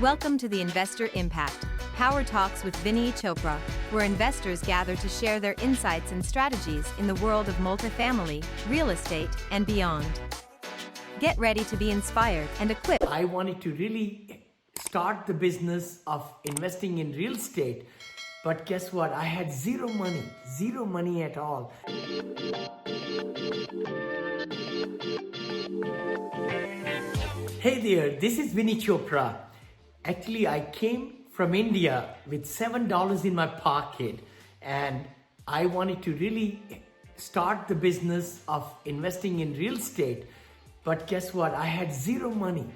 Welcome to the Investor Impact Power Talks with Vinney Chopra, where investors gather to share their insights and strategies in the world of multifamily, real estate, and beyond. Get ready to be inspired and equipped. I wanted to really start the business of investing in real estate, but guess what? I had zero money at all. Hey there, this is Vinney Chopra. Actually, I came from India with $7 in my pocket, and I wanted to really start the business of investing in real estate. But guess what? I had zero money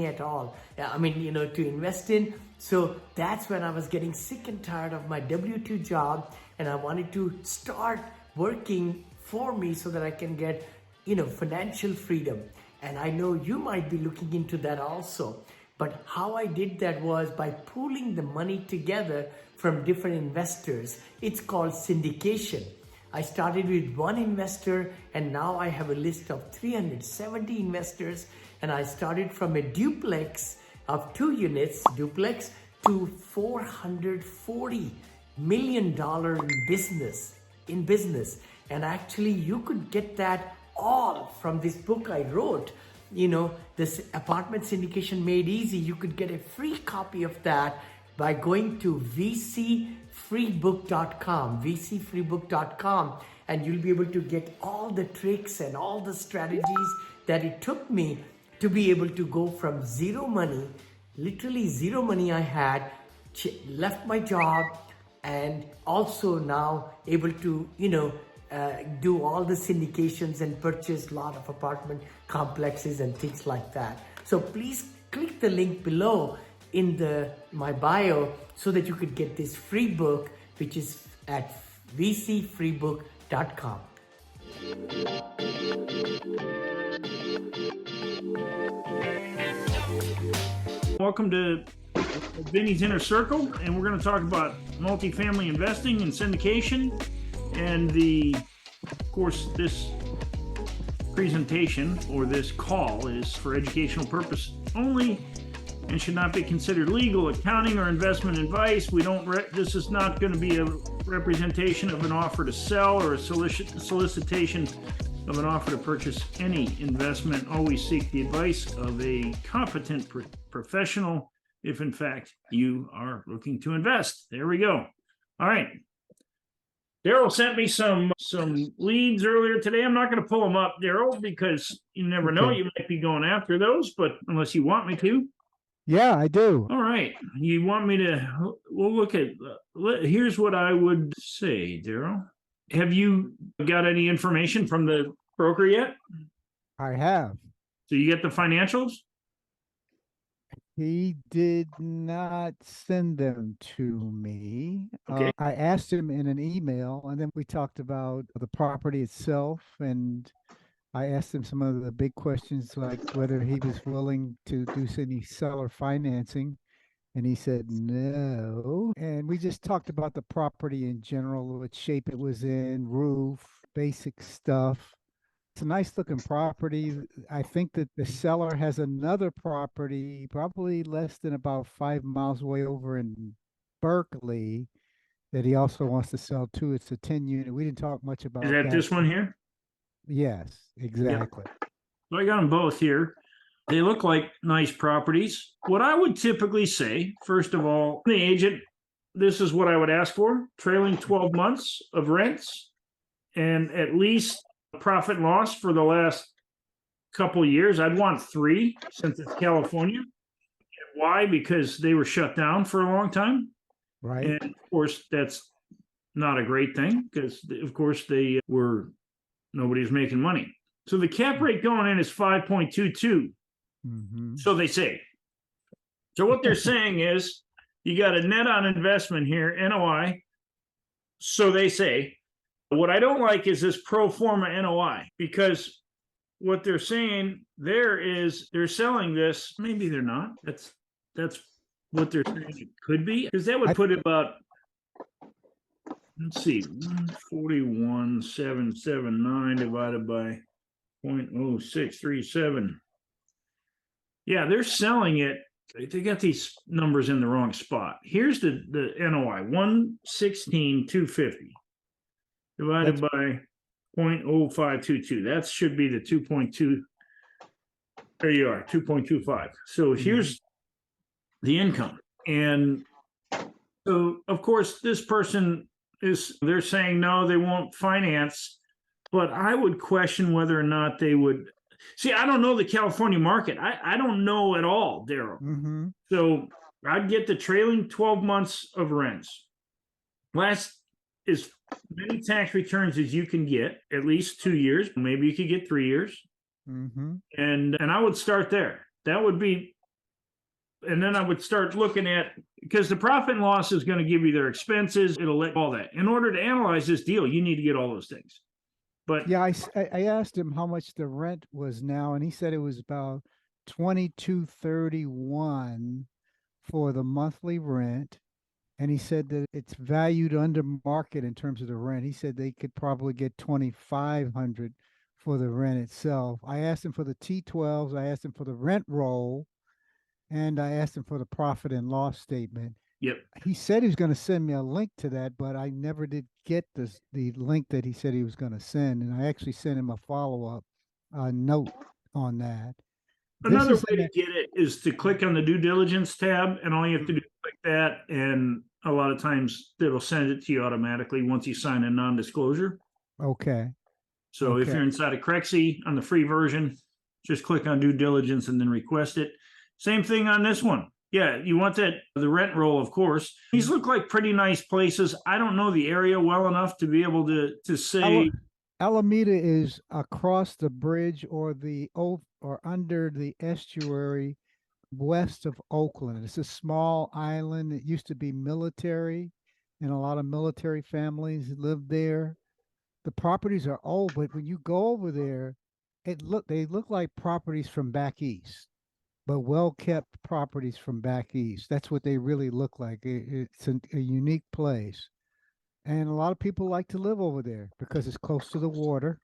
at all. To invest in. So that's when I was getting sick and tired of my W-2 job, and I wanted to start working for me so that I can get, financial freedom. And I know you might be looking into that also. But how I did that was by pooling the money together from different investors. It's called syndication. I started with one investor, and now I have a list of 370 investors. And I started from a duplex of 2 units, duplex, to $440 million in business. And actually, you could get that all from this book I wrote. This Apartment Syndication Made Easy. You could get a free copy of that by going to vcfreebook.com, and you'll be able to get all the tricks and all the strategies that it took me to be able to go from zero money, literally zero money I had, left my job, and also now able to, do all the syndications and purchase a lot of apartment complexes and things like that. So please click the link below in my bio so that you could get this free book, which is at vcfreebook.com. Welcome to Vinney's Inner Circle, and we're going to talk about multifamily investing and syndication. And of course, this presentation or this call is for educational purpose only and should not be considered legal, accounting, or investment advice. This is not going to be a representation of an offer to sell or a solicitation of an offer to purchase any investment. Always seek the advice of a competent professional if, in fact, you are looking to invest. There we go. All right. Daryl sent me some leads earlier today. I'm not going to pull them up, Daryl, because you never know. You might be going after those, but unless you want me to. Yeah, I do. All right. You want me to? We'll look at. Here's what I would say, Daryl. Have you got any information from the broker yet? I have. So you get the financials? He did not send them to me. Okay. I asked him in an email, and then we talked about the property itself, and I asked him some of the big questions, like whether he was willing to do any seller financing, and he said no. And we just talked about the property in general, what shape it was in, roof, basic stuff. It's a nice looking property. I think that the seller has another property probably less than about 5 miles away over in Berkeley that he also wants to sell too. It's a 10 unit. We didn't talk much about Is that this one here? Yes, exactly. Yep. So I got them both here. They look like nice properties. What I would typically say, first of all, the agent, this is what I would ask for: trailing 12 months of rents and at least profit and loss for the last couple of years. I'd want 3 since it's California. Why? Because they were shut down for a long time. Right. And of course, that's not a great thing because, of course, nobody's making money. So the cap rate going in is 5.22. Mm-hmm. So they say. So what they're saying is you got a net on investment here, NOI. So they say. What I don't like is this pro forma NOI, because what they're saying there is they're selling this. Maybe they're not. That's what they're saying it could be, because that would put it about, let's see, 141,779 divided by 0.0637. Yeah, they're selling it they got these numbers in the wrong spot. Here's the NOI, 116,250 divided by 0.0522. That should be the 2.2. There you are, 2.25. So here's the income. And so, of course, this person they're saying, no, they won't finance, but I would question whether or not they would. See, I don't know the California market. I don't know at all, Daryl. Mm-hmm. So I'd get the trailing 12 months of rents. Last as many tax returns as you can get, at least 2 years. Maybe you could get 3 years. Mm-hmm. And I would start there. That would be, and then I would start looking at, because the profit and loss is going to give you their expenses. It'll let all that. In order to analyze this deal, you need to get all those things. But yeah, I asked him how much the rent was now, and he said it was about $22.31 for the monthly rent. And he said that it's valued under market in terms of the rent. He said they could probably get $2,500 for the rent itself. I asked him for the T12s. I asked him for the rent roll, and I asked him for the profit and loss statement. yep. He said he was going to send me a link to that, but I never did get the link that he said he was going to send. And I actually sent him a follow-up note on that. Another way to get it is to click on the due diligence tab, and all you have to do is click that, and a lot of times it'll send it to you automatically once you sign a non-disclosure. Okay. So if you're inside of Crexy on the free version, just click on due diligence and then request it. Same thing on this one. Yeah, you want the rent roll, of course. These look like pretty nice places. I don't know the area well enough to be able to say. Alameda is across the bridge or under the estuary west of Oakland. It's a small island. It used to be military, and a lot of military families lived there. The properties are old, but when you go over there, they look like properties from back east, but well-kept properties from back east. That's what they really look like. It's a unique place. And a lot of people like to live over there because it's close to the water,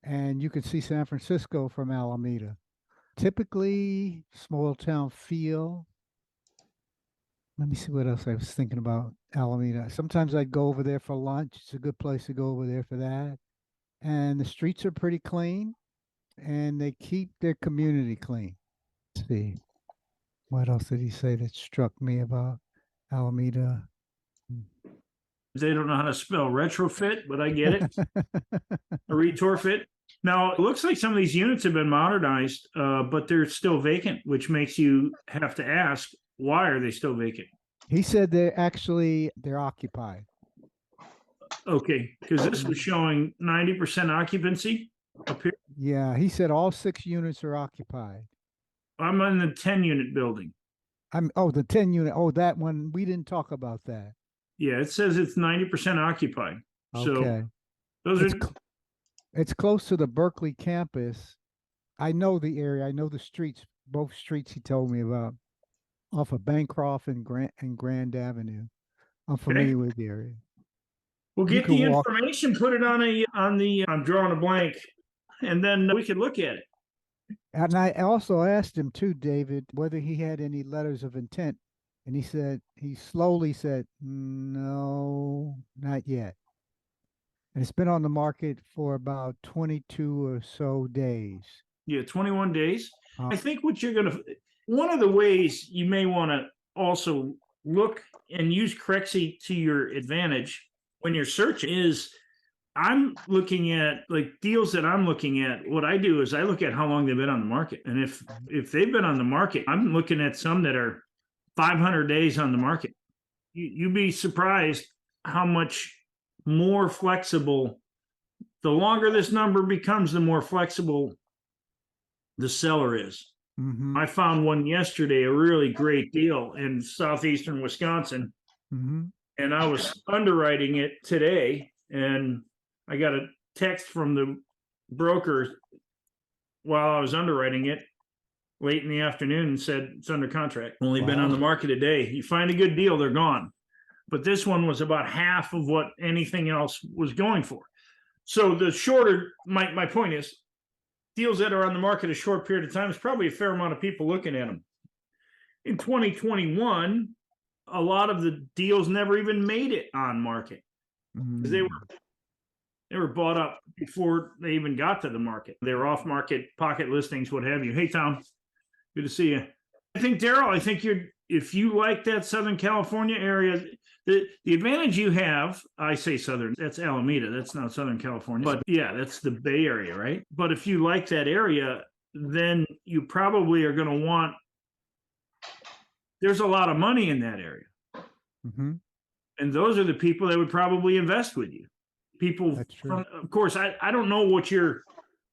and you can see San Francisco from Alameda. Typically, small town feel. Let me see what else I was thinking about Alameda. Sometimes I'd go over there for lunch. It's a good place to go over there for that. And the streets are pretty clean, and they keep their community clean. Let's see. What else did he say that struck me about Alameda? They don't know how to spell retrofit, but I get it. A retrofit. Now, it looks like some of these units have been modernized, but they're still vacant, which makes you have to ask, why are they still vacant? He said they're occupied. Okay, because this was showing 90% occupancy up here. Yeah, he said all 6 units are occupied. I'm in the 10-unit building. The 10 unit. Oh, that one, we didn't talk about that. Yeah, it says it's 90% occupied. Okay. So it's close to the Berkeley campus. I know the area. I know the streets, both streets he told me about, off of Bancroft and Grand Avenue. I'm familiar with the area. We'll get the information, put it on I'm drawing a blank, and then we can look at it. And I also asked him too, David, whether he had any letters of intent. And he slowly said, no, not yet. And it's been on the market for about 22 or so days. Yeah, 21 days. I think one of the ways you may want to also look and use Crexy to your advantage when you're searching is, I'm looking at like deals that I'm looking at. What I do is I look at how long they've been on the market. And if they've been on the market, I'm looking at some that are 500 days on the market. You'd be surprised how much more flexible, the longer this number becomes, the more flexible the seller is. Mm-hmm. I found one yesterday, a really great deal in southeastern Wisconsin. Mm-hmm. And I was underwriting it today, and I got a text from the broker while I was underwriting it late in the afternoon and said it's under contract. Only been on the market a day. You find a good deal, they're gone. But this one was about half of what anything else was going for. So the shorter, my point is, deals that are on the market a short period of time is probably a fair amount of people looking at them. in 2021, a lot of the deals never even made it on market because they were bought up before they even got to the market. They were off market, pocket listings, what have you. Hey, Tom, good to see you. I think, Daryl, I think if you like that Southern California area, the advantage you have, I say Southern, that's Alameda, that's not Southern California, but yeah, that's the Bay Area, right? But if you like that area, then you probably are going to want, there's a lot of money in that area. And those are the people that would probably invest with you. People, from, of course, I don't know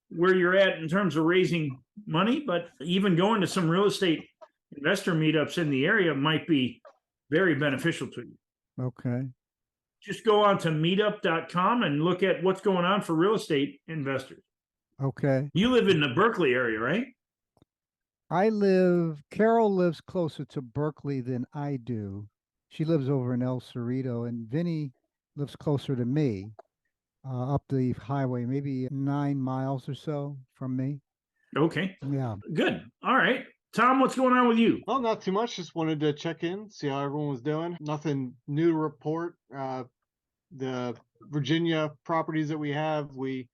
where you're at in terms of raising money, but even going to some real estate investor meetups in the area might be very beneficial to you. Okay. Just go on to meetup.com and look at what's going on for real estate investors. Okay. You live in the Berkeley area, right? Carol lives closer to Berkeley than I do. She lives over in El Cerrito, and Vinney lives closer to me, up the highway, maybe 9 miles or so from me. Okay. Yeah. Good. All right. Tom, what's going on with you? Oh, not too much. Just wanted to check in, see how everyone was doing. Nothing new to report. The Virginia properties that we have, we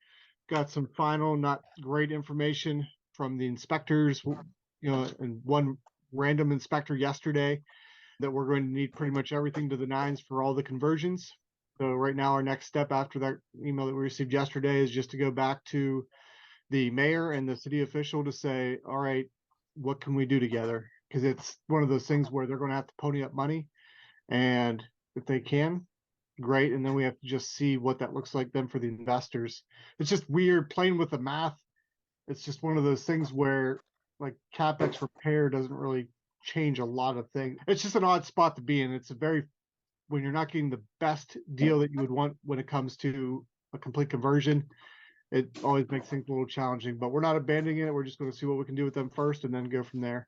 got some final, not great information from the inspectors, and one random inspector yesterday that we're going to need pretty much everything to the nines for all the conversions. So right now, our next step after that email that we received yesterday is just to go back to the mayor and the city official to say, all right, what can we do together? Because it's one of those things where they're going to have to pony up money. And if they can, great. And then we have to just see what that looks like then for the investors. It's just weird playing with the math. It's just one of those things where like CapEx repair doesn't really change a lot of things. It's just an odd spot to be in. It's when you're not getting the best deal that you would want when it comes to a complete conversion, it always makes things a little challenging, but we're not abandoning it. We're just going to see what we can do with them first and then go from there.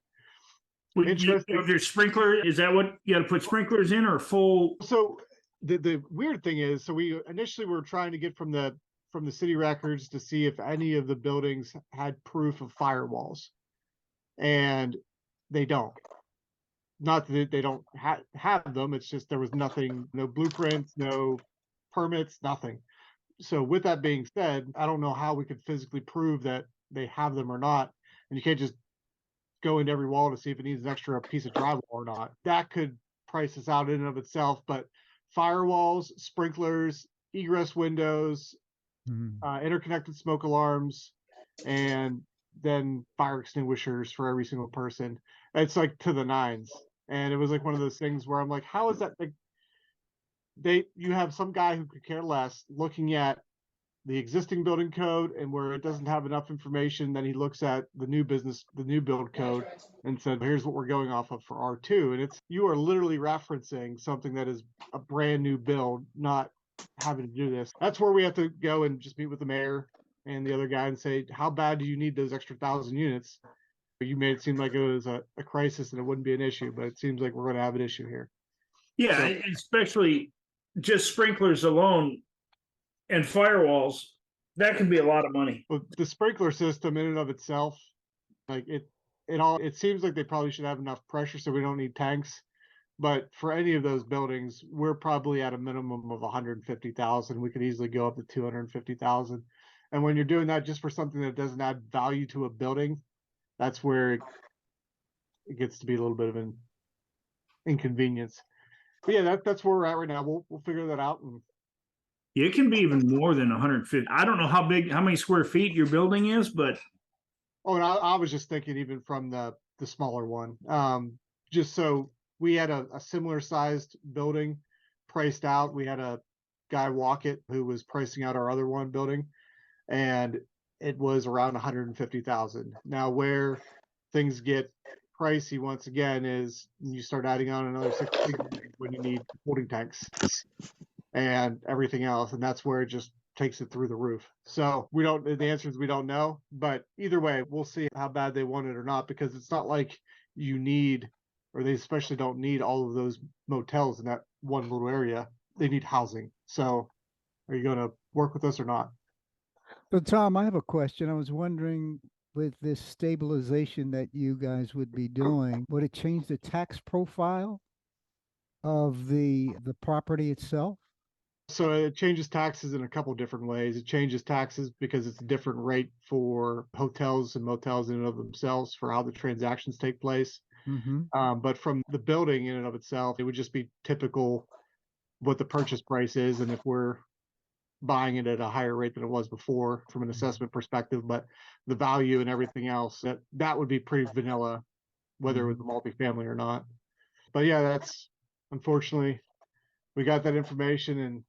Interesting. Your sprinkler, is that what you got to put sprinklers in or full? So the weird thing is, so we initially were trying to get from the city records to see if any of the buildings had proof of firewalls, and they don't. Not that they don't have them. It's just there was nothing, no blueprints, no permits, nothing. So with that being said, I don't know how we could physically prove that they have them or not. And you can't just go into every wall to see if it needs an extra piece of drywall or not. That could price us out in and of itself. But firewalls, sprinklers, egress windows, interconnected smoke alarms, and then fire extinguishers for every single person. It's like to the nines. And it was like one of those things where I'm like, how is that? Like, you have some guy who could care less looking at the existing building code, and where it doesn't have enough information, then he looks at the new build code and said, here's what we're going off of for R2. And you are literally referencing something that is a brand new build, not having to do this. That's where we have to go and just meet with the mayor and the other guy and say, how bad do you need those extra 1,000 units? You made it seem like it was a crisis and it wouldn't be an issue, but it seems like we're going to have an issue here. Yeah, so, especially just sprinklers alone and firewalls, that could be a lot of money. Well, the sprinkler system in and of itself, like it seems like they probably should have enough pressure so we don't need tanks. But for any of those buildings, we're probably at a minimum of 150,000. We could easily go up to 250,000. And when you're doing that just for something that doesn't add value to a building, that's where it gets to be a little bit of an inconvenience. But yeah, that's where we're at right now. We'll figure that out. And it can be even more than 150. I don't know how many square feet your building is, but and I was just thinking even from the smaller one. Just so we had a similar sized building priced out. We had a guy walk it who was pricing out our other one building, and it was around 150,000. Now where things get pricey once again is you start adding on another 6 when you need holding tanks and everything else, and that's where it just takes it through the roof. So the answer is we don't know, but either way, we'll see how bad they want it or not, because it's not like you need, or they especially don't need all of those motels in that one little area. They need housing. So are you going to work with us or not? So Tom, I have a question. I was wondering, with this stabilization that you guys would be doing, would it change the tax profile of the property itself? So it changes taxes in a couple different ways. It changes taxes because it's a different rate for hotels and motels in and of themselves for how the transactions take place. Mm-hmm. But from the building in and of itself, it would just be typical what the purchase price is, and if we're buying it at a higher rate than it was before from an assessment perspective, but the value and everything else, that would be pretty vanilla, whether it was a multifamily or not. But yeah, that's unfortunately we got that information, and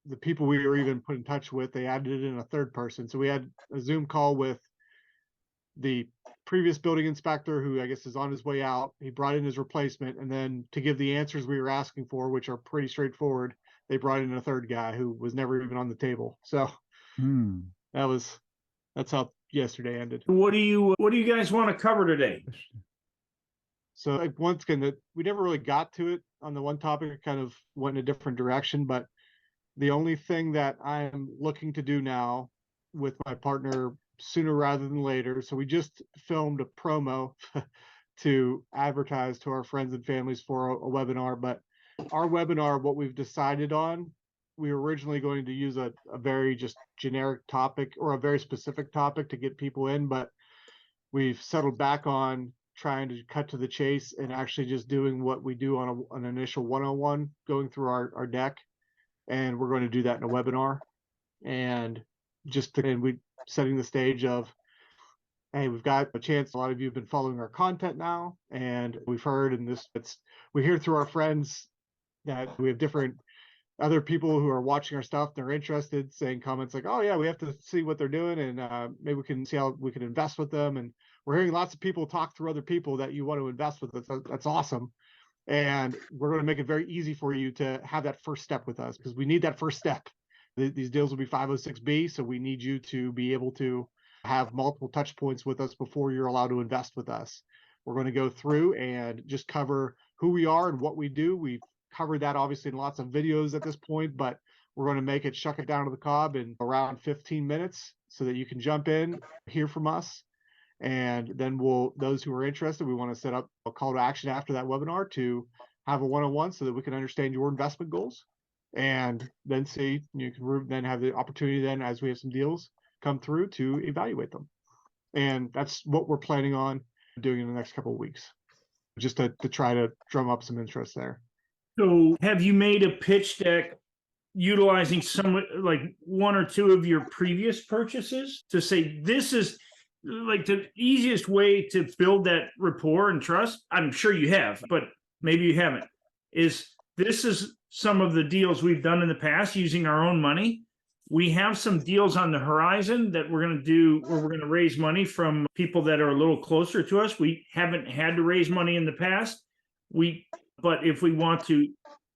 the people we were even put in touch with, they added it in a third person. So we had a Zoom call with the previous building inspector, who I guess is on his way out. He brought in his replacement, and then to give the answers we were asking for, which are pretty straightforward, they brought in a third guy who was never even on the table. So Mm. that's how yesterday ended. What do you guys want to cover today? So like, once again, that we never really got to it on the one topic. It kind of went in a different direction, but the only thing that I'm looking to do now with my partner sooner rather than later. So we just filmed a promo to advertise to our friends and families for a webinar, but our webinar, what we've decided on, we were originally going to use a very just generic topic or a very specific topic to get people in, but we've settled back on trying to cut to the chase and actually just doing what we do on an initial one-on-one, going through our deck. And we're going to do that in a webinar, and we setting the stage of, hey, we've got a chance. A lot of you have been following our content now, and we've heard, and we hear through our friends that we have different other people who are watching our stuff. They're interested, saying comments like, oh yeah, we have to see what they're doing, and maybe we can see how we can invest with them. And we're hearing lots of people talk through other people that you want to invest with. That's awesome. And we're going to make it very easy for you to have that first step with us, because we need that first step. These deals will be 506B, so we need you to be able to have multiple touch points with us before you're allowed to invest with us. We're going to go through and just cover who we are and what we do. We've covered that obviously in lots of videos at this point, but we're going to shuck it down to the cob in around 15 minutes so that you can jump in, hear from us. And then those who are interested, we want to set up a call to action after that webinar to have a one-on-one so that we can understand your investment goals, and then you can then have the opportunity then, as we have some deals come through, to evaluate them. And that's what we're planning on doing in the next couple of weeks, just to try to drum up some interest there. So have you made a pitch deck utilizing like one or two of your previous purchases to say, this is like the easiest way to build that rapport and trust? I'm sure you have, but maybe you haven't. This is some of the deals we've done in the past using our own money. We have some deals on the horizon that we're going to do, where we're going to raise money from people that are a little closer to us. We haven't had to raise money in the past. But if we want to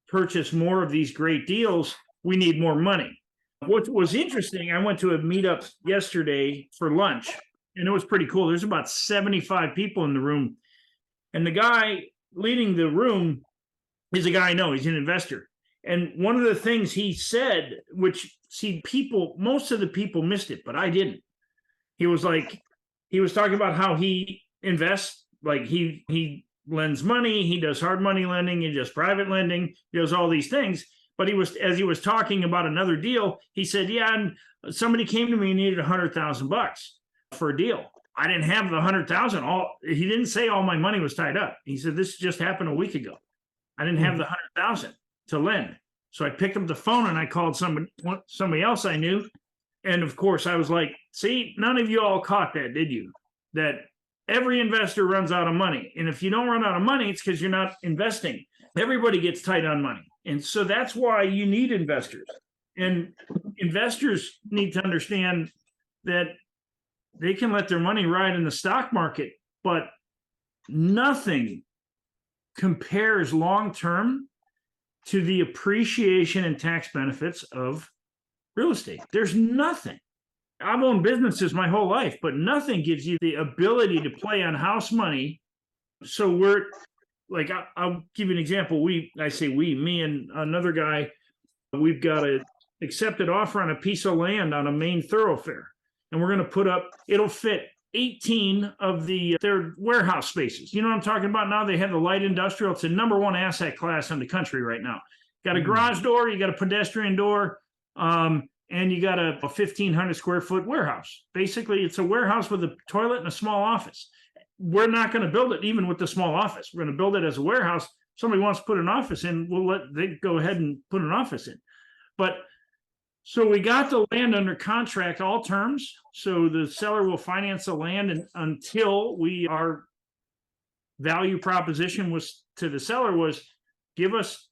purchase more of these great deals, we need more money. What was interesting, I went to a meetup yesterday for lunch, and it was pretty cool. There's about 75 people in the room. And the guy leading the room is a guy I know. He's an investor. And one of the things he said, which, most of the people missed it, but I didn't. He was talking about how he invests, like he lends money, he does hard money lending, he does private lending, he does all these things. But as he was talking about another deal, he said, yeah, and somebody came to me and needed $100,000 for a deal. I didn't have the 100,000. He didn't say all my money was tied up. He said, this just happened a week ago. I didn't have the 100,000 to lend. So I picked up the phone and I called somebody else I knew. And of course I was like, see, none of you all caught that, did you? That every investor runs out of money. And if you don't run out of money, it's because you're not investing. Everybody gets tight on money. And so that's why you need investors. And investors need to understand that they can let their money ride in the stock market, but nothing compares long-term to the appreciation and tax benefits of real estate. There's nothing. I've owned businesses my whole life, but nothing gives you the ability to play on house money. So we're like, I'll give you an example. Me and another guy, we've got an accepted offer on a piece of land on a main thoroughfare. And we're going to it'll fit 18 of their warehouse spaces. You know what I'm talking about now? They have the light industrial. It's the #1 asset class in the country right now. Got a garage door, you got a pedestrian door, and you got a 1,500 square foot warehouse. Basically, it's a warehouse with a toilet and a small office. We're not going to build it even with the small office. We're going to build it as a warehouse. Somebody wants to put an office in, they go ahead and put an office in. But so we got the land under contract, all terms. So the seller will finance the land until our value proposition was to the seller was give us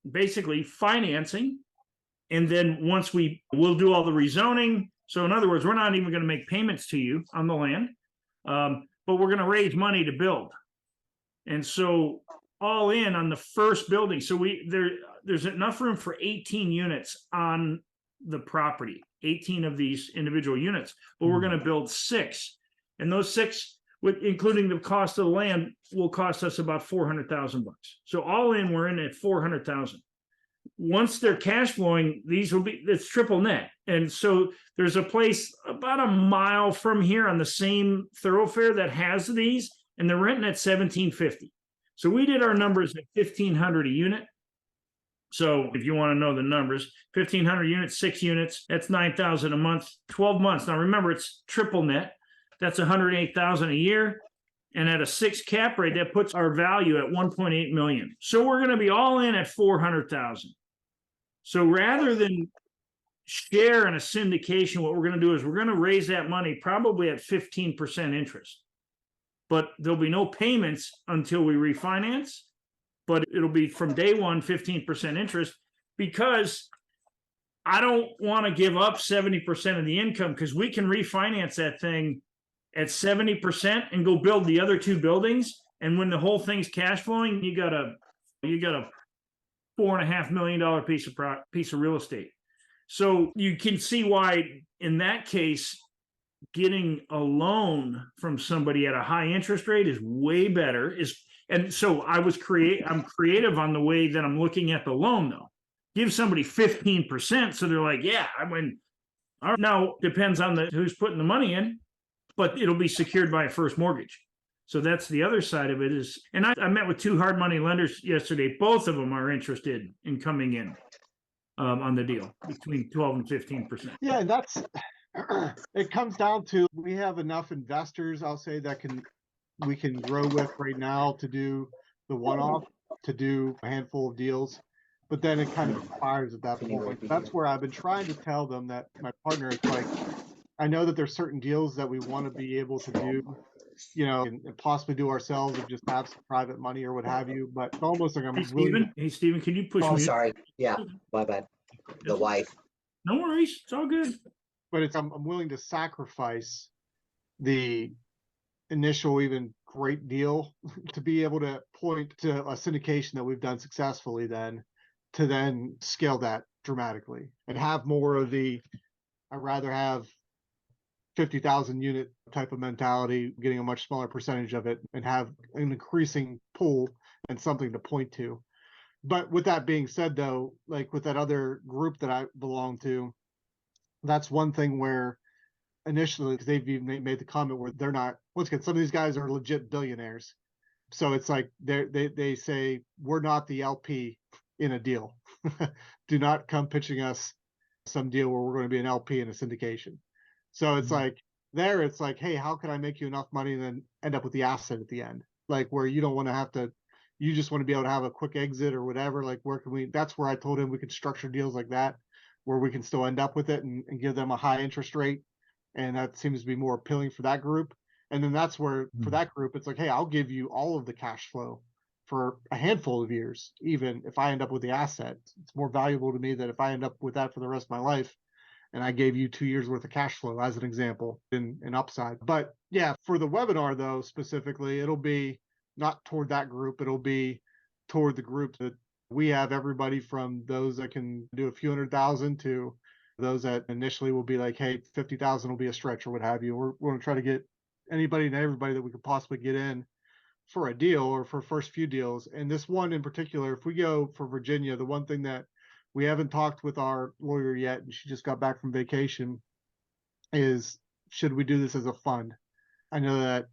basically financing. And then once we'll do all the rezoning. So in other words, we're not even going to make payments to you on the land, but we're going to raise money to build. And so all in on the first building. So there's enough room for 18 units on the property, 18 of these individual units, but we're going to build 6, and those 6, including the cost of the land, will cost us about $400,000. So all in, we're in at $400,000. Once they're cash flowing, it's triple net. And so there's a place about a mile from here on the same thoroughfare that has these, and they're renting at $1,750. So we did our numbers at $1,500 a unit. So if you want to know the numbers, 1,500 units, 6 units, that's $9,000 a month, 12 months. Now remember, it's triple net. That's $108,000 a year. And at a 6 cap rate, that puts our value at $1.8 million. So we're going to be all in at $400,000. So rather than share in a syndication, what we're going to do is we're going to raise that money probably at 15% interest. But there'll be no payments until we refinance. But it'll be from day one, 15% interest, because I don't want to give up 70% of the income, because we can refinance that thing at 70% and go build the other 2 buildings. And when the whole thing's cash flowing, you got a $4.5 million piece of real estate. So you can see why in that case, getting a loan from somebody at a high interest rate is way better. And so I'm creative on the way that I'm looking at the loan, though. Give somebody 15%, so they're like, yeah, now depends on who's putting the money in, but it'll be secured by a first mortgage. So that's the other side of it is, and I met with 2 hard money lenders yesterday. Both of them are interested in coming in on the deal between 12 and 15%. Yeah, and that's it comes down to, we have enough investors, I'll say, that we can grow with right now to do the one-off, to do a handful of deals, but then it kind of expires at that point. That's where I've been trying to tell them, that my partner is like, I know that there's certain deals that we want to be able to do, and possibly do ourselves, and just have some private money or what have you, but it's almost like Hey, Steven, can you push me? Oh, sorry. Yeah, my bad. The wife. No worries. It's all good. But I'm willing to sacrifice the initial even great deal to be able to point to a syndication that we've done successfully, to then scale that dramatically and have more of I'd rather have 50,000 unit type of mentality, getting a much smaller percentage of it, and have an increasing pool and something to point to. But with that being said, though, like with that other group that I belong to, that's one thing where initially, because they've even made the comment where they're not, once again, some of these guys are legit billionaires. So it's like they say, we're not the LP in a deal. Do not come pitching us some deal where we're going to be an LP in a syndication. So it's like, it's like, hey, how can I make you enough money and then end up with the asset at the end? Like, where you don't want to have to, you just want to be able to have a quick exit or whatever. Like, where can we, that's where I told him we could structure deals like that, where we can still end up with it and give them a high interest rate. And that seems to be more appealing for that group. And then that's where, for that group, it's like, hey, I'll give you all of the cash flow for a handful of years. Even if I end up with the asset, it's more valuable to me that if I end up with that for the rest of my life, and I gave you 2 years worth of cash flow as an example in upside. But yeah, for the webinar though, specifically, it'll be not toward that group. It'll be toward the group that we have, everybody from those that can do a few $100,000 to those that initially will be like, hey, 50,000 will be a stretch or what have you. We're going to try to get anybody and everybody that we could possibly get in for a deal or for first few deals. And this one in particular, if we go for Virginia, the one thing that we haven't talked with our lawyer yet, and she just got back from vacation, is should we do this as a fund? I know that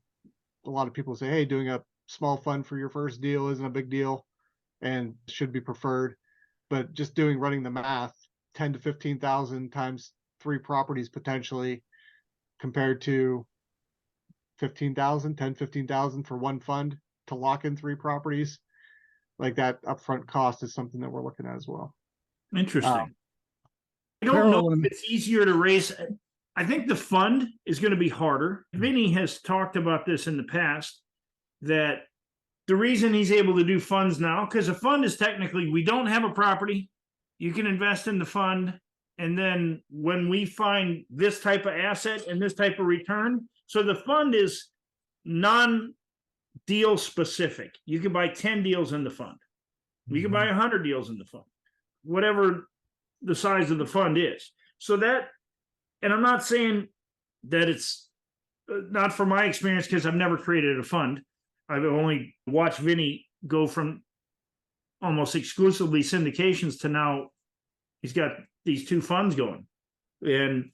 a lot of people say, hey, doing a small fund for your first deal isn't a big deal and should be preferred. But just running the math, 10 to 15,000 times 3 properties potentially compared to 15,000 for one fund to lock in 3 properties, like that upfront cost is something that we're looking at as well. Interesting. I don't know Carolyn, if it's easier to raise. I think the fund is going to be harder. Vinney has talked about this in the past, that the reason he's able to do funds now, because a fund is technically, we don't have a property, you can invest in the fund, and then when we find this type of asset and this type of return, so the fund is non-deal specific. You can buy 10 deals in the fund. You can buy 100 deals in the fund, whatever the size of the fund is. So that, and I'm not saying that it's not from my experience, because I've never created a fund. I've only watched Vinney go from almost exclusively syndications to now he's got these 2 funds going. And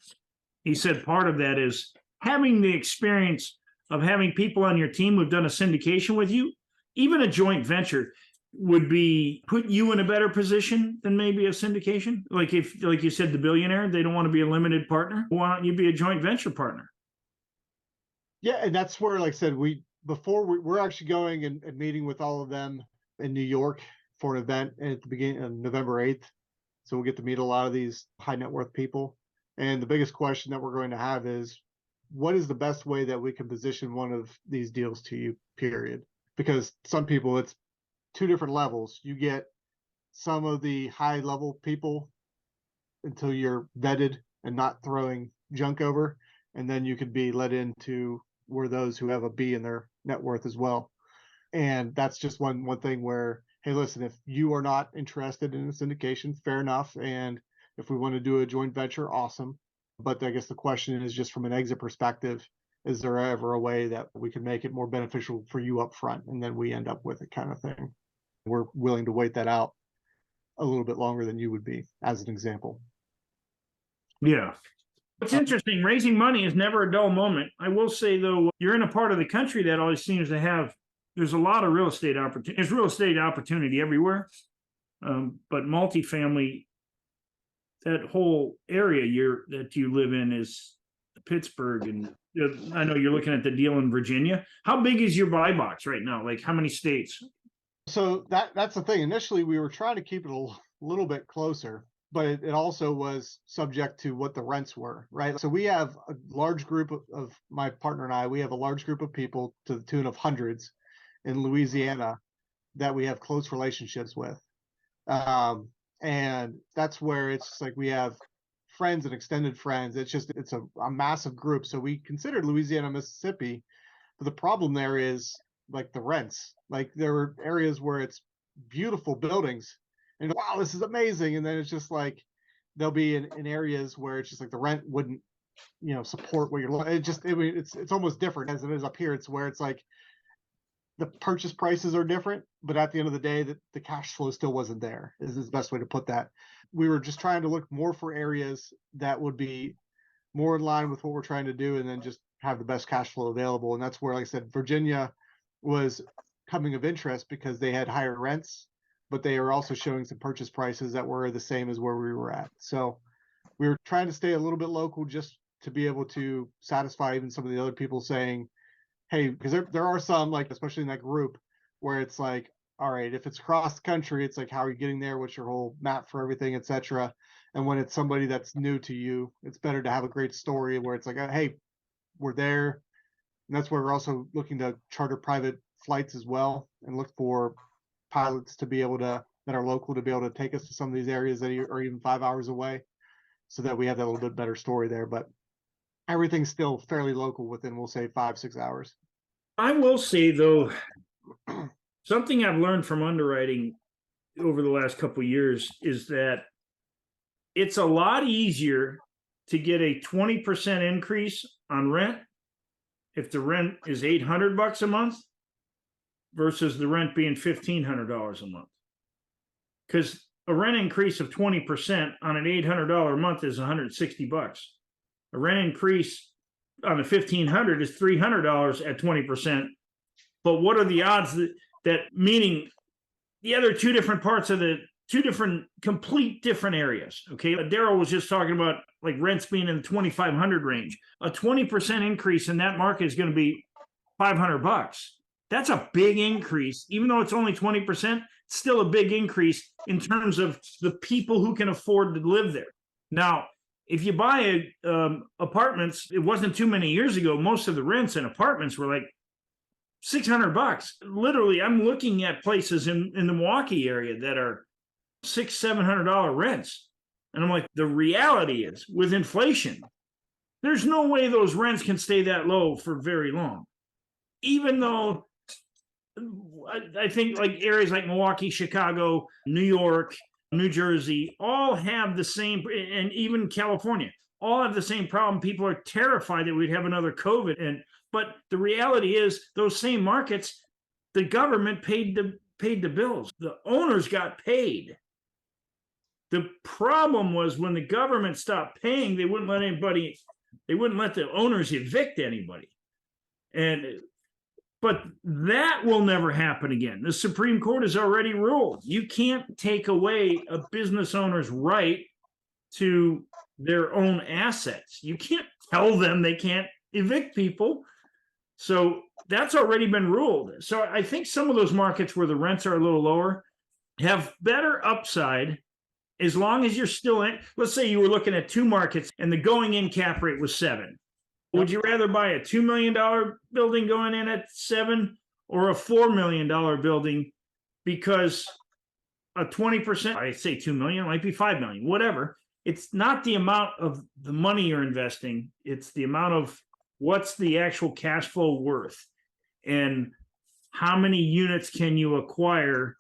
he said part of that is having the experience of having people on your team who've done a syndication with you. Even a joint venture would be put you in a better position than maybe a syndication. Like if, like you said, the billionaire, they don't want to be a limited partner. Why don't you be a joint venture partner? Yeah, and that's where, like I said, we're actually going and meeting with all of them in New York for an event at the beginning of November 8th. So we'll get to meet a lot of these high net worth people. And the biggest question that we're going to have is, what is the best way that we can position one of these deals to you, period? Because some people, it's 2 different levels. You get some of the high level people until you're vetted and not throwing junk over. And then you could be let into where those who have a B in their net worth as well. And that's just one thing where, hey, listen, if you are not interested in a syndication, fair enough. And if we want to do a joint venture, awesome. But I guess the question is, just from an exit perspective, is there ever a way that we can make it more beneficial for you up front, and then we end up with it, kind of thing? We're willing to wait that out a little bit longer than you would be, as an example. Yeah. It's interesting. Raising money is never a dull moment. I will say, though, you're in a part of the country that always seems to have, there's a lot of real estate opportunity. There's real estate opportunity everywhere. But multifamily, that whole area that you live in is Pittsburgh. And I know you're looking at the deal in Virginia. How big is your buy box right now? Like, how many states? So that's the thing. Initially, we were trying to keep it a little bit closer, but it also was subject to what the rents were, right? So we have a large group of my partner and I, we have a large group of people to the tune of hundreds in Louisiana that we have close relationships with. And that's where it's like we have friends and extended friends. It's a massive group. So we considered Louisiana, Mississippi, but the problem there is like the rents. Like there were areas where it's beautiful buildings and wow, this is amazing. And then it's just like they'll be in areas where it's just like the rent wouldn't, support what you're. It's almost different as it is up here. It's where it's like the purchase prices are different, but at the end of the day, the cash flow still wasn't there, is the best way to put that. We were just trying to look more for areas that would be more in line with what we're trying to do, and then just have the best cash flow available. And that's where, like I said, Virginia was coming of interest because they had higher rents, but they were also showing some purchase prices that were the same as where we were at. So we were trying to stay a little bit local just to be able to satisfy even some of the other people saying, hey, because there are some, like, especially in that group, where it's like, all right, if it's across the country, it's like, how are you getting there? What's your whole map for everything, etc. And when it's somebody that's new to you, it's better to have a great story where it's like, hey, we're there. And that's where we're also looking to charter private flights as well, and look for pilots to be able to, that are local, to be able to take us to some of these areas that are even 5 hours away, so that we have that little bit better story there. But everything's still fairly local within, we'll say, 5-6 hours. I will say, though, something I've learned from underwriting over the last couple of years is that it's a lot easier to get a 20% increase on rent if the rent is $800 a month versus the rent being $1,500 a month. Because a rent increase of 20% on an $800 a month is $160. A rent increase on the 1,500 is $300 at 20%. But what are the odds that meaning, yeah, there are two different parts of the two different, complete different areas. Okay. Daryl was just talking about like rents being in the 2,500 range. A 20% increase in that market is going to be $500. That's a big increase, even though it's only 20%, still a big increase in terms of the people who can afford to live there. Now, if you buy apartments, it wasn't too many years ago, most of the rents in apartments were like $600. Literally, I'm looking at places in the Milwaukee area that are $600-700 rents. And I'm like, the reality is with inflation, there's no way those rents can stay that low for very long. Even though I think like areas like Milwaukee, Chicago, New York, New Jersey, all have the same, and even California, all have the same problem. People are terrified that we'd have another COVID. But the reality is those same markets, the government paid the bills. The owners got paid. The problem was when the government stopped paying, they wouldn't let the owners evict anybody. But that will never happen again. The Supreme Court has already ruled you can't take away a business owner's right to their own assets. You can't tell them they can't evict people. So that's already been ruled. So I think some of those markets where the rents are a little lower have better upside as long as you're still in. Let's say you were looking at two markets and the going in cap rate was 7. Would you rather buy a $2 million building going in at 7 or a $4 million building? Because a 20%, I say 2 million, it might be 5 million, whatever. It's not the amount of the money you're investing. It's the amount of what's the actual cash flow worth and how many units can you acquire?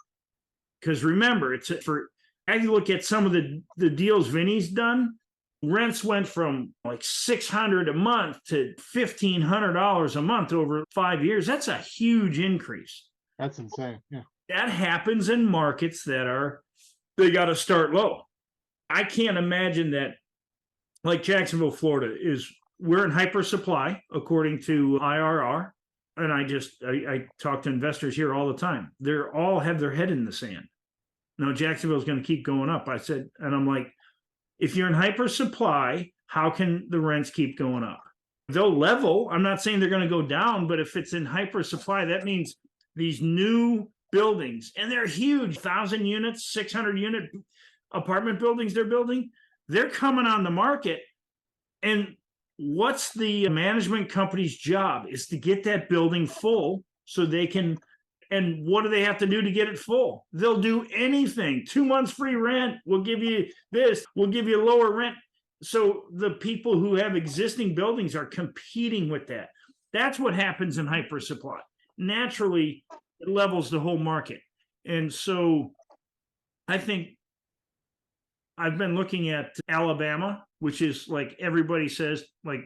Because remember, as you look at some of the deals Vinney's done, rents went from like $600 a month to $1,500 a month over 5 years. That's a huge increase. That's insane. Yeah. That happens in markets they got to start low. I can't imagine that, like Jacksonville, Florida, we're in hyper supply according to IRR. And I talk to investors here all the time. They're all have their head in the sand. No, Jacksonville's going to keep going up. I said, and I'm like, if you're in hyper supply, how can the rents keep going up? They'll level. I'm not saying they're going to go down, but if it's in hyper supply, that means these new buildings, and they're huge, 1,000 units, 600 unit apartment buildings they're building, they're coming on the market. And what's the management company's job is to get that building full so they can. And what do they have to do to get it full? They'll do anything. 2 months free rent. We'll give you this. We'll give you lower rent. So the people who have existing buildings are competing with that. That's what happens in hyper supply. Naturally, it levels the whole market. And so I think I've been looking at Alabama, which is like everybody says, like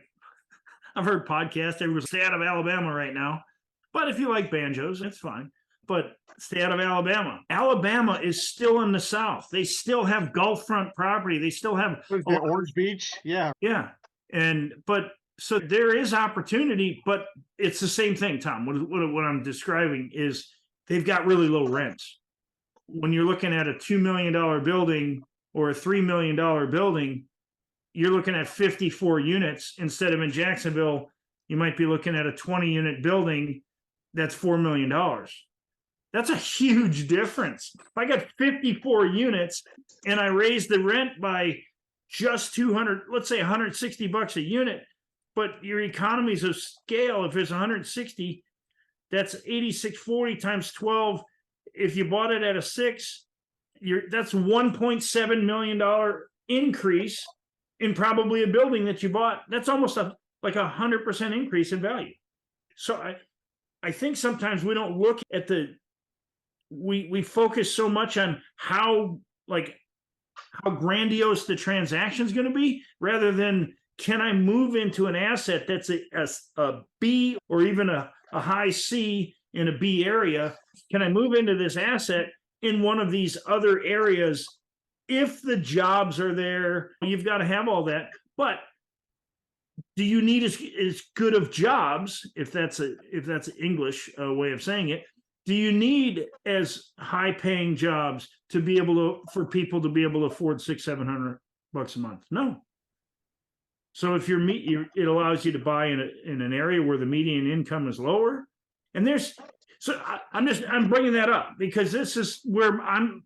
I've heard podcasts, everyone's stay out of Alabama right now. But if you like banjos, it's fine. But stay out of Alabama. Alabama is still in the South. They still have Gulf front property. They still have Orange Beach. Yeah. Yeah. But so there is opportunity, but it's the same thing, Tom. What I'm describing is they've got really low rents. When you're looking at a $2 million building or a $3 million building, you're looking at 54 units instead of in Jacksonville, you might be looking at a 20 unit building. That's $4 million. That's a huge difference. If I got 54 units and I raise the rent by just 200, let's say $160 a unit, but your economies of scale, if it's 160, that's 8640 times 12. If you bought it at a 6, that's $1.7 million increase in probably a building that you bought. That's almost like 100% increase in value. So I think sometimes we don't look at we focus so much on how grandiose the transaction is going to be rather than can I move into an asset that's a B or even a high C in a B area? Can I move into this asset in one of these other areas if the jobs are there? You've got to have all that. But do you need as good of jobs, if that's an English way of saying it? Do you need as high paying jobs to be able to, for people to be able to afford $600-700 a month? No. So if it allows you to buy in an area where the median income is lower, and I'm bringing that up because this is where I'm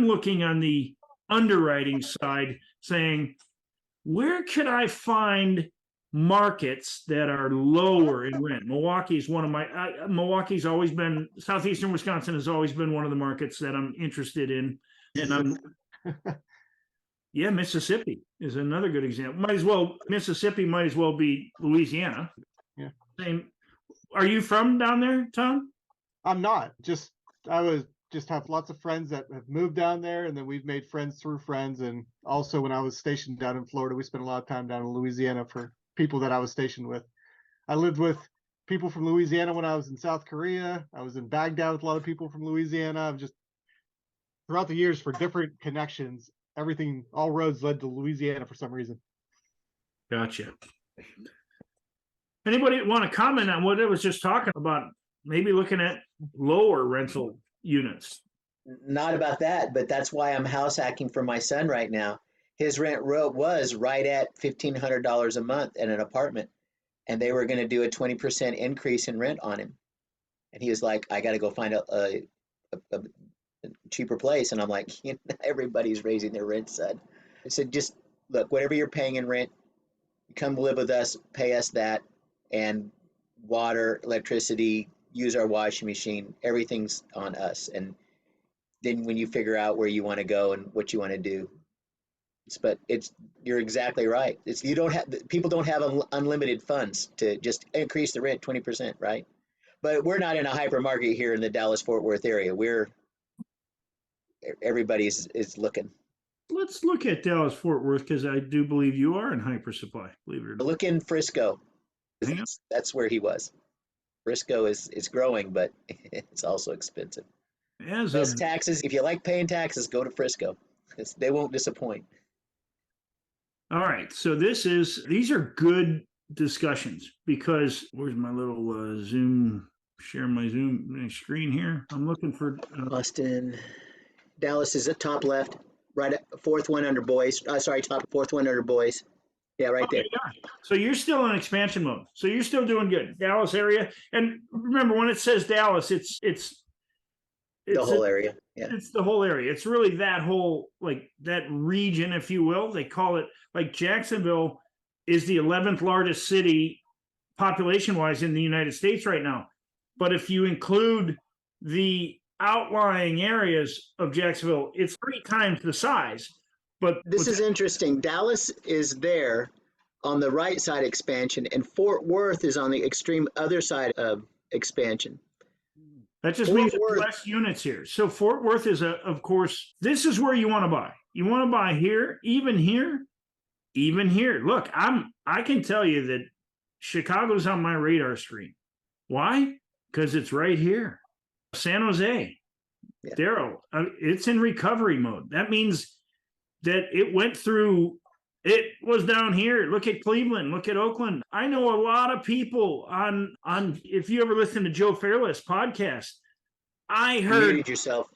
looking on the underwriting side, saying, where could I find markets that are lower in rent? Milwaukee's one of Milwaukee's always been, southeastern Wisconsin has always been one of the markets that I'm interested in, and yeah, Mississippi is another good example. Mississippi might as well be Louisiana. Yeah. Same. Are you from down there, Tom? I'm not. I have lots of friends that have moved down there, and then we've made friends through friends. And also, when I was stationed down in Florida, we spent a lot of time down in Louisiana for people that I was stationed with. I lived with people from Louisiana when I was in South Korea. I was in Baghdad with a lot of people from Louisiana. I've just, throughout the years, for different connections, all roads led to Louisiana for some reason. Gotcha. Anybody want to comment on what I was just talking about? Maybe looking at lower rental units. Not about that, but that's why I'm house hacking for my son right now. His rent was right at $1,500 a month in an apartment, and they were going to do a 20% increase in rent on him. And he was like, I got to go find a cheaper place. And I'm like, everybody's raising their rent, son. I said, just look, whatever you're paying in rent, come live with us, pay us that, and water, electricity, use our washing machine, everything's on us. And then when you figure out where you want to go and what you want to do, you're exactly right. People don't have unlimited funds to just increase the rent 20%, right? But we're not in a hyper market here in the Dallas-Fort Worth area. Everybody's looking. Let's look at Dallas-Fort Worth, because I do believe you are in hyper supply, believe it or not. Look in Frisco. That's where he was. Frisco is growing, but it's also expensive. Less taxes. If you like paying taxes, go to Frisco. They won't disappoint. All right. So these are good discussions, because where's my little Zoom, share my Zoom screen here. I'm looking for Austin. Dallas is at top left, right at fourth one under boys. Fourth one under boys. Yeah, right there. Yeah. So you're still in expansion mode. So you're still doing good. Dallas area. And remember, when it says Dallas, it's the whole area. Yeah. It's the whole area. It's really that whole, like, that region, if you will. They call it, like, Jacksonville is the 11th largest city population-wise in the United States right now. But if you include the outlying areas of Jacksonville, it's 3 times the size. But this is interesting. Dallas is there on the right side expansion, and Fort Worth is on the extreme other side of expansion. That just means there's less units here. So Fort Worth is, of course, this is where you want to buy. You want to buy here, even here, even here. Look, I can tell you that Chicago's on my radar screen. Why? Because it's right here. San Jose, yeah. Daryl, it's in recovery mode. That means that it was down here. Look at Cleveland, look at Oakland. I know a lot of people on if you ever listen to Joe Fairless podcast, I heard. You muted yourself.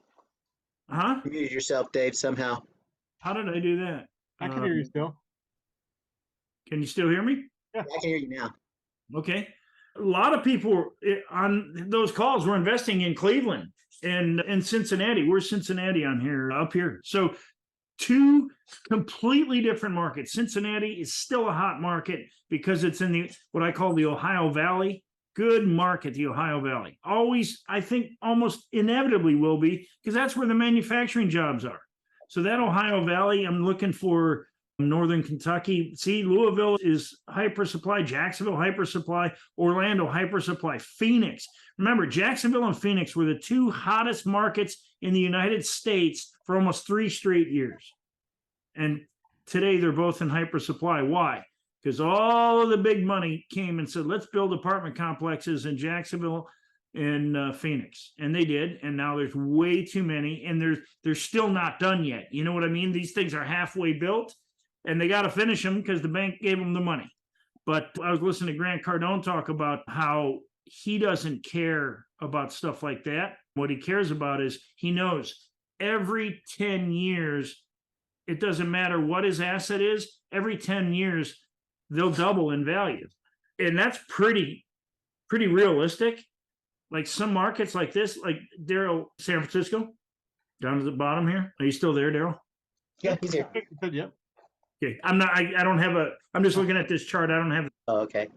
Huh? You muted yourself, Dave, somehow. How did I do that? I can hear you still. Can you still hear me? Yeah, I can hear you now. Okay. A lot of people on those calls were investing in Cleveland and Cincinnati. We're Cincinnati on here, up here. So 2 completely different markets. Cincinnati is still a hot market because it's in what I call the Ohio Valley. Good market, the Ohio Valley. Always, I think, almost inevitably will be, because that's where the manufacturing jobs are. So that Ohio Valley, I'm looking for Northern Kentucky. See, Louisville is hyper supply, Jacksonville hyper supply, Orlando hyper supply, Phoenix. Remember, Jacksonville and Phoenix were the 2 hottest markets in the United States for almost 3 straight years. And today they're both in hyper supply. Why? Because all of the big money came and said, let's build apartment complexes in Jacksonville and Phoenix. And they did. And now there's way too many. And they're still not done yet. You know what I mean? These things are halfway built, and they got to finish them because the bank gave them the money. But I was listening to Grant Cardone talk about how he doesn't care about stuff like that. What he cares about is he knows every 10 years, it doesn't matter what his asset is, every 10 years, they'll double in value. And that's pretty realistic. Like some markets like this, like Daryl, San Francisco, down to the bottom here. Are you still there, Daryl? Yeah, he's here. Yep. Okay. I don't have I'm just looking at this chart. I don't have Oh, okay.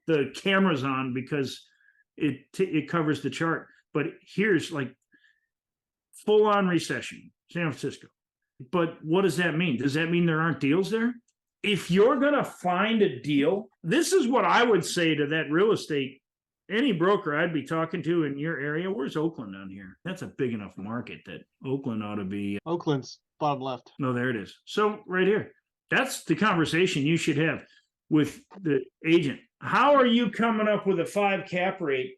the cameras on because it covers the chart. But here's like full on recession, San Francisco. But what does that mean? Does that mean there aren't deals there? If you're going to find a deal, this is what I would say to that real estate, any broker I'd be talking to in your area. Where's Oakland down here? That's a big enough market that Oakland ought to be. Oakland's bottom left. No, there it is. So right here, that's the conversation you should have with the agent. How are you coming up with a 5 cap rate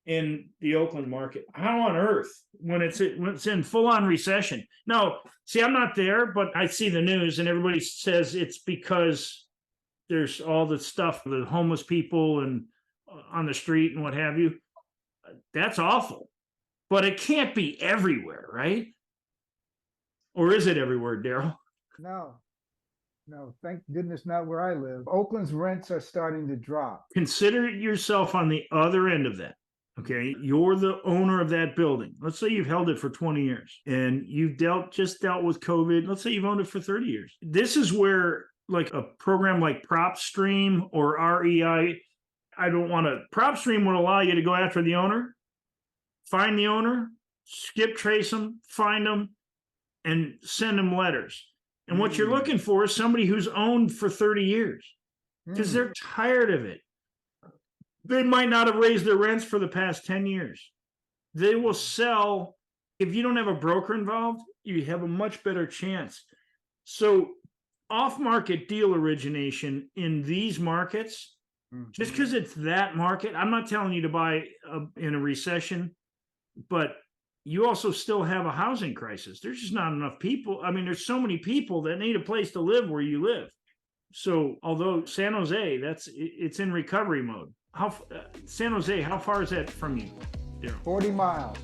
in the Oakland market? How on earth when it's in full on recession? No, see, I'm not there, but I see the news and everybody says it's because there's all the stuff, the homeless people and on the street and what have you. That's awful, but it can't be everywhere, right? Or is it everywhere, Daryl? No, thank goodness not where I live. Oakland's rents are starting to drop. Consider yourself on the other end of that. Okay, you're the owner of that building. Let's say you've held it for 20 years and you've just dealt with COVID. Let's say you've owned it for 30 years. This is where like a program like PropStream or REI, PropStream would allow you to go after the owner, find the owner, skip trace them, find them, and send them letters. And what you're looking for is somebody who's owned for 30 years because they're tired of it. They might not have raised their rents for the past 10 years. They will sell. If you don't have a broker involved, you have a much better chance. So off-market deal origination in these markets, just because it's that market, I'm not telling you to buy in a recession, but you also still have a housing crisis. There's just not enough people. I mean, there's so many people that need a place to live where you live. So although San Jose, it's in recovery mode. San Jose, how far is that from you? Daryl? 40 miles.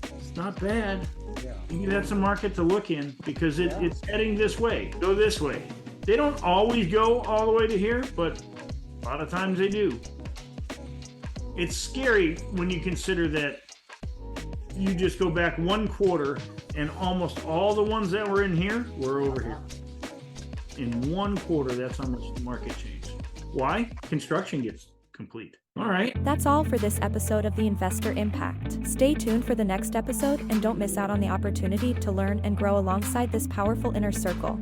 It's not bad. Yeah. That's a market to look in because it's heading this way. Go this way. They don't always go all the way to here, but a lot of times they do. It's scary when you consider that you just go back one quarter and almost all the ones that were in here were over here. In one quarter, that's how much the market changed. Why? Construction gets complete. All right. That's all for this episode of The Investor Impact. Stay tuned for the next episode and don't miss out on the opportunity to learn and grow alongside this powerful inner circle.